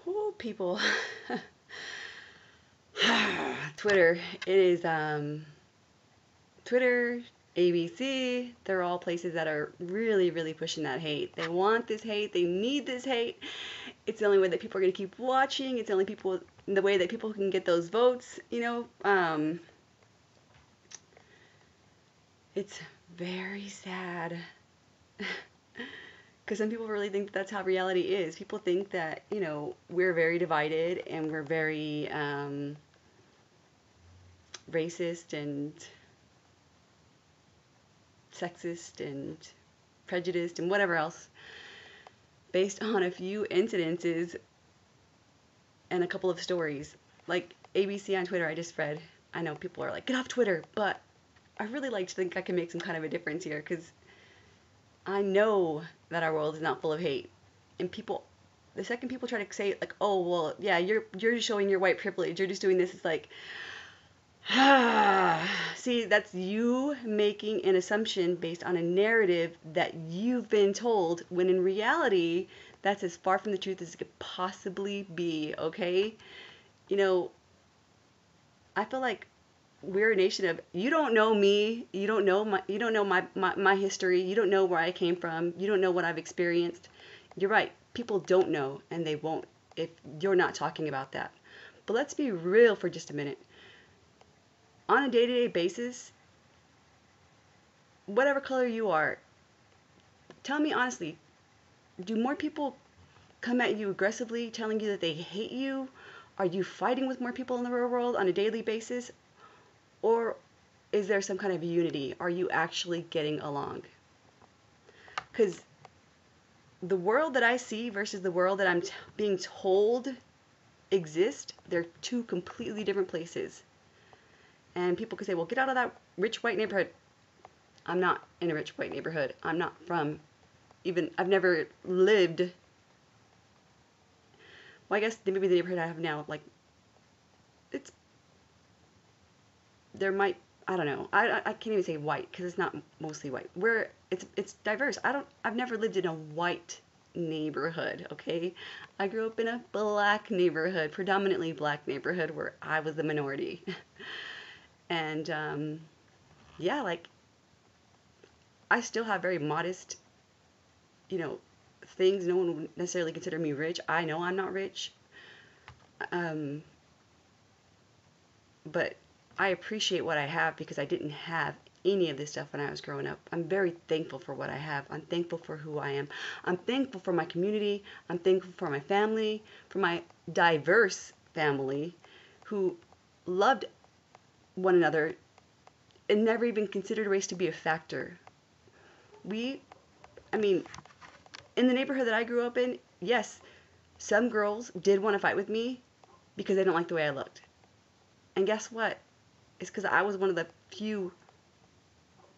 Oh, people. Twitter. It is Twitter, ABC. They're all places that are really, really pushing that hate. They want this hate. They need this hate. It's the only way that people are going to keep watching. It's the only the way that people can get those votes. It's very sad. Because some people really think that that's how reality is. People think that, we're very divided and we're very racist and sexist and prejudiced and whatever else based on a few incidences and a couple of stories. Like ABC on Twitter, I just read. I know people are like, get off Twitter, but I really like to think I can make some kind of a difference here because I know that our world is not full of hate. And the second people try to say like, oh well, yeah, you're just showing your white privilege, you're just doing this, it's like, see, that's you making an assumption based on a narrative that you've been told, when in reality, that's as far from the truth as it could possibly be, okay? I feel like we're a nation of, you don't know me, you don't know my history, you don't know where I came from, you don't know what I've experienced. You're right, people don't know, and they won't if you're not talking about that. But let's be real for just a minute. On a day-to-day basis, whatever color you are, tell me honestly, do more people come at you aggressively telling you that they hate you? Are you fighting with more people in the real world on a daily basis? Or is there some kind of unity? Are you actually getting along? Because the world that I see versus the world that I'm being told exist, they're two completely different places. And people could say, well, get out of that rich white neighborhood. I'm not in a rich white neighborhood. I'm not from I've never lived. Well, I guess maybe the neighborhood I have now, like, I don't know. I can't even say white because it's not mostly white. It's diverse. I've never lived in a white neighborhood, okay? I grew up in a black neighborhood, predominantly black neighborhood where I was the minority. And yeah, like, I still have very modest, you know, things. No one would necessarily consider me rich. I know I'm not rich. Um, but I appreciate what I have because I didn't have any of this stuff when I was growing up. I'm very thankful for what I have. I'm thankful for who I am. I'm thankful for my community. I'm thankful for my family, for my diverse family who loved one another and never even considered race to be a factor. I mean, in the neighborhood that I grew up in, yes, some girls did want to fight with me because they don't like the way I looked. And guess what? It's because I was one of the few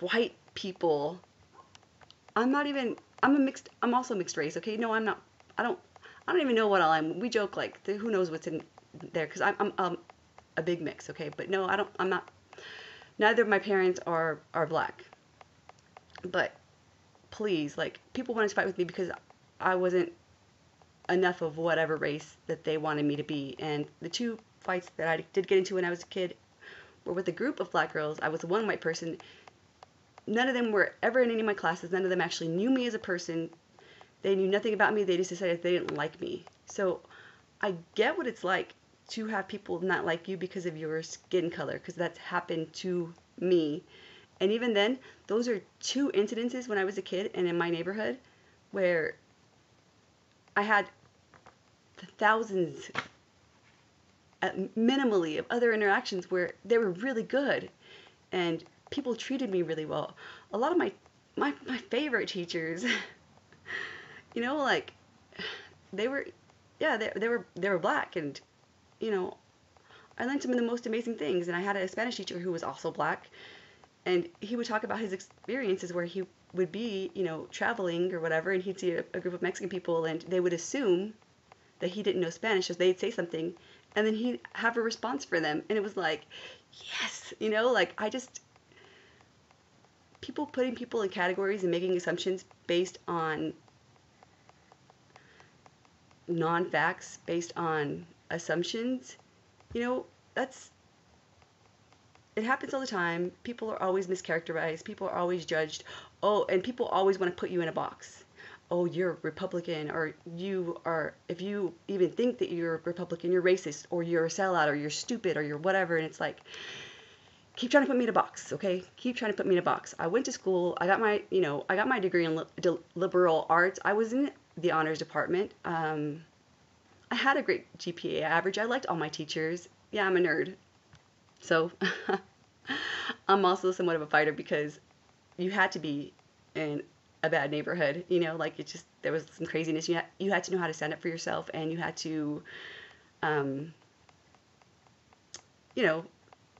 white people. I'm also mixed race, okay? No, I'm not. I don't, I don't even know what I am. We joke like, who knows what's in there, because I'm a big mix, okay? But no, I'm not, neither of my parents are black. But please, like, people wanted to fight with me because I wasn't enough of whatever race that they wanted me to be. And the two fights that I did get into when I was a kid were with a group of black girls. I was one white person. None of them were ever in any of my classes. None of them actually knew me as a person. They knew nothing about me. They just decided they didn't like me. So I get what it's like to have people not like you because of your skin color, because that's happened to me. And even then, those are two incidences when I was a kid and in my neighborhood where I had thousands minimally of other interactions where they were really good and people treated me really well. A lot of my favorite teachers, like, they were, yeah, they were black, and I learned some of the most amazing things. And I had a Spanish teacher who was also black, and he would talk about his experiences where he would be, traveling or whatever, and he'd see a group of Mexican people, and they would assume that he didn't know Spanish, so they'd say something, and then he'd have a response for them, and it was like, yes, like, people putting people in categories and making assumptions based on non-facts based on assumptions, you know, that's it happens all the time. People are always mischaracterized. People are always judged. Oh, and people always want to put you in a box. Oh, you're Republican, or you are, if you even think that you're Republican, you're racist, or you're a sellout, or you're stupid, or you're whatever. And it's like, keep trying to put me in a box, okay? Keep trying to put me in a box. I went to school. I got my, I got my degree in liberal arts. I was in the honors department. I had a great GPA average. I liked all my teachers. Yeah, I'm a nerd. So I'm also somewhat of a fighter because you had to be in a bad neighborhood, like it just, there was some craziness. You had to know how to stand up for yourself, and you had to, um, you know,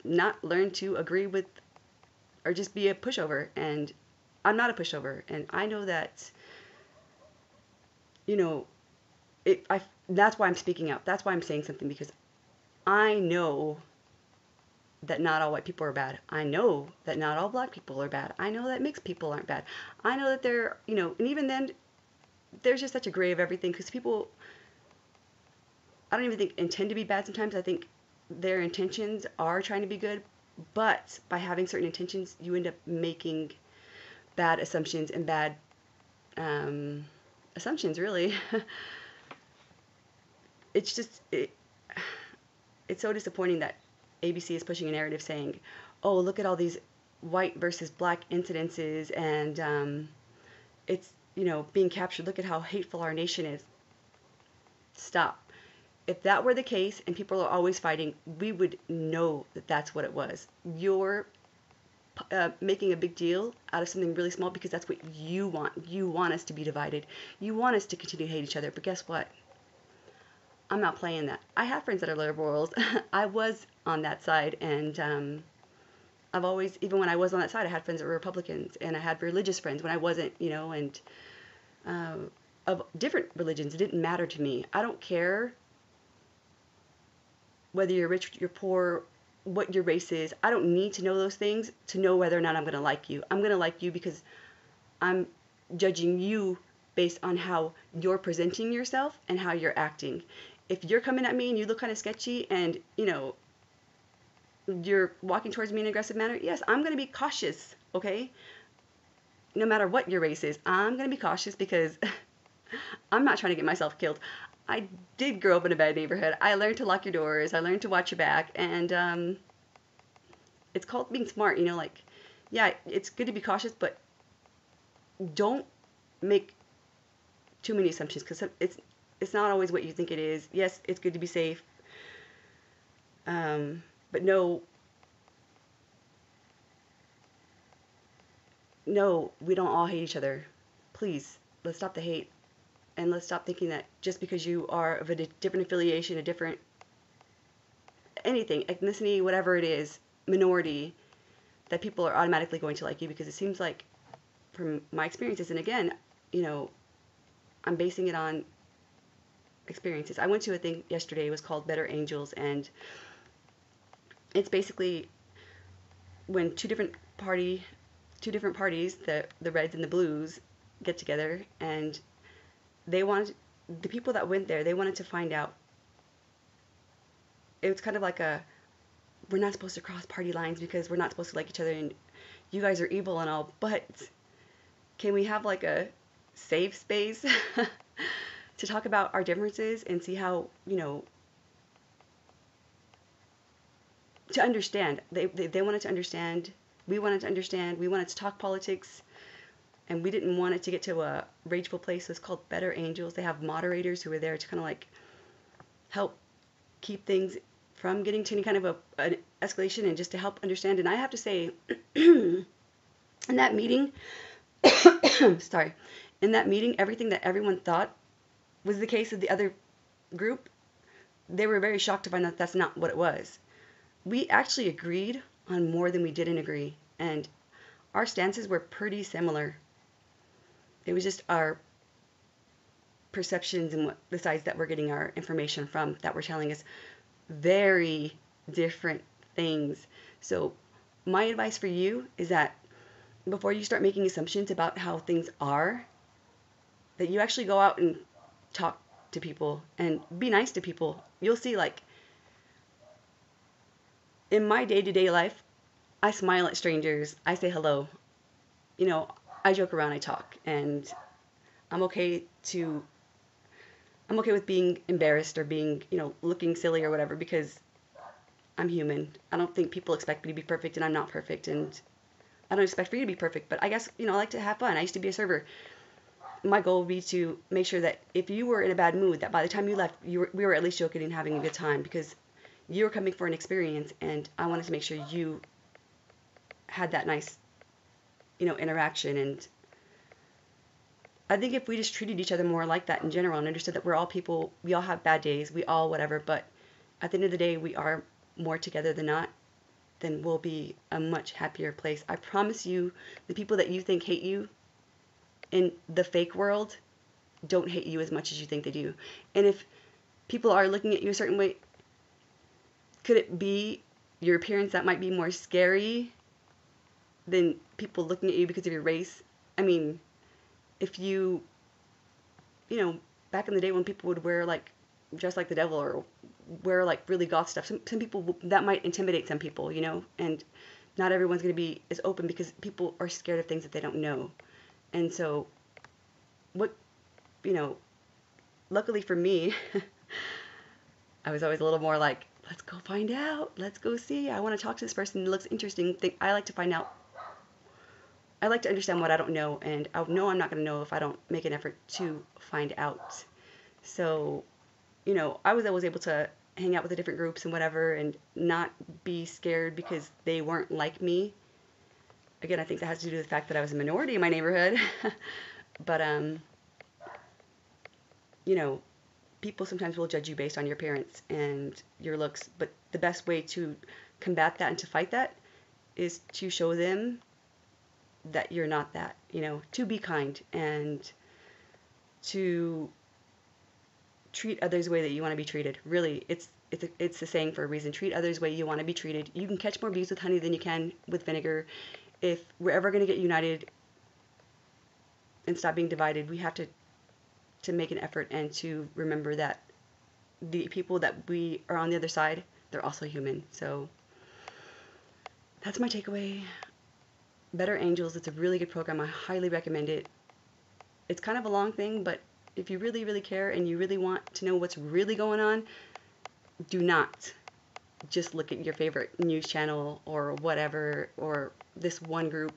not learn to agree with or just be a pushover. And I'm not a pushover. And I know that, you know, that's why I'm speaking out. That's why I'm saying something, because I know that not all white people are bad. I know that not all black people are bad. I know that mixed people aren't bad. I know that they're, and even then, there's just such a gray of everything, because people, I don't even think intend to be bad sometimes. I think their intentions are trying to be good, but by having certain intentions, you end up making bad assumptions and bad assumptions, really. It's just, it's so disappointing that ABC is pushing a narrative saying, oh, look at all these white versus black incidences, and it's, being captured. Look at how hateful our nation is. Stop. If that were the case and people are always fighting, we would know that that's what it was. You're making a big deal out of something really small because that's what you want. You want us to be divided. You want us to continue to hate each other. But guess what? I'm not playing that. I have friends that are liberals. I was on that side, and I've always, even when I was on that side, I had friends that were Republicans, and I had religious friends when I wasn't, and of different religions. It didn't matter to me. I don't care whether you're rich, you're poor, what your race is. I don't need to know those things to know whether or not I'm going to like you. I'm going to like you because I'm judging you based on how you're presenting yourself and how you're acting. If you're coming at me and you look kind of sketchy and, you're walking towards me in an aggressive manner, yes, I'm going to be cautious, okay? No matter what your race is, I'm going to be cautious because I'm not trying to get myself killed. I did grow up in a bad neighborhood. I learned to lock your doors. I learned to watch your back. And it's called being smart, like, yeah, it's good to be cautious, but don't make too many assumptions, because it's not always what you think it is. Yes, it's good to be safe. But no, we don't all hate each other. Please, let's stop the hate. And let's stop thinking that just because you are of a different affiliation, a different anything, ethnicity, whatever it is, minority, that people are automatically going to like you, because it seems like, from my experiences, and again, I'm basing it on experiences. I went to a thing yesterday. It was called Better Angels, and it's basically when two different parties, the Reds and the Blues, get together, and the people that went there, they wanted to find out. It was kind of like we're not supposed to cross party lines because we're not supposed to like each other, and you guys are evil and all, but can we have like a safe space to talk about our differences and see how, to understand. They wanted to understand. We wanted to understand. We wanted to talk politics. And we didn't want it to get to a rageful place. So it's called Better Angels. They have moderators who are there to kind of like help keep things from getting to any kind of an escalation, and just to help understand. And I have to say, in that meeting, sorry, in that meeting, everything that everyone thought was the case of the other group, they were very shocked to find out that's not what it was. We actually agreed on more than we didn't agree, and our stances were pretty similar. It was just our perceptions and the sides that we're getting our information from that were telling us very different things. So my advice for you is that before you start making assumptions about how things are, that you actually go out and talk to people and be nice to people. You'll see, like, in my day-to-day life, I smile at strangers, I say hello, you know, I joke around, I talk, and I'm okay to I'm okay with being embarrassed or being, looking silly or whatever, because I'm human. I don't think people expect me to be perfect, and I'm not perfect, and I don't expect for you to be perfect, but I guess, I like to have fun. I used to be a server. My goal would be to make sure that if you were in a bad mood, that by the time you left, we were at least joking and having a good time, because you were coming for an experience, and I wanted to make sure you had that nice, interaction. And I think if we just treated each other more like that in general and understood that we're all people, we all have bad days, we all whatever, but at the end of the day, we are more together than not, then we'll be a much happier place. I promise you, the people that you think hate you in the fake world don't hate you as much as you think they do. And if people are looking at you a certain way, could it be your appearance that might be more scary than people looking at you because of your race? I mean, if back in the day when people would wear, like, dress like the devil or wear, like, really goth stuff, some people, that might intimidate some people, and not everyone's going to be as open because people are scared of things that they don't know. And so, what, luckily for me, I was always a little more like, let's go find out, let's go see, I want to talk to this person, it looks interesting. I like to find out, I like to understand what I don't know, and I know I'm not going to know if I don't make an effort to find out. So, I was always able to hang out with the different groups and whatever and not be scared because they weren't like me. Again, I think that has to do with the fact that I was a minority in my neighborhood. But, people sometimes will judge you based on your appearance and your looks. But the best way to combat that and to fight that is to show them that you're not that, to be kind and to treat others the way that you want to be treated. Really, it's the saying for a reason. Treat others the way you want to be treated. You can catch more bees with honey than you can with vinegar. If we're ever going to get united and stop being divided, we have to make an effort and to remember that the people that we are on the other side, they're also human. So that's my takeaway. Better Angels, it's a really good program. I highly recommend it. It's kind of a long thing, but if you really, really care and you really want to know what's really going on, do not just look at your favorite news channel or whatever, or this one group.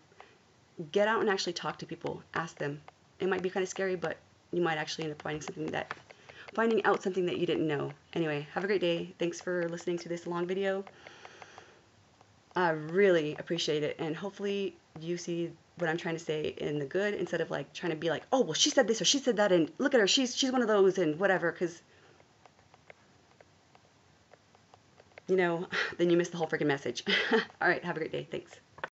Get out and actually talk to people. Ask them. It might be kind of scary, but you might actually end up finding out something that you didn't know. Anyway, have a great day. Thanks for listening to this long video. I really appreciate it, and hopefully you see what I'm trying to say in the good, instead of like trying to be like, oh, well, she said this or she said that, and look at her, she's one of those and whatever, because then you miss the whole freaking message. All right, have a great day. Thanks.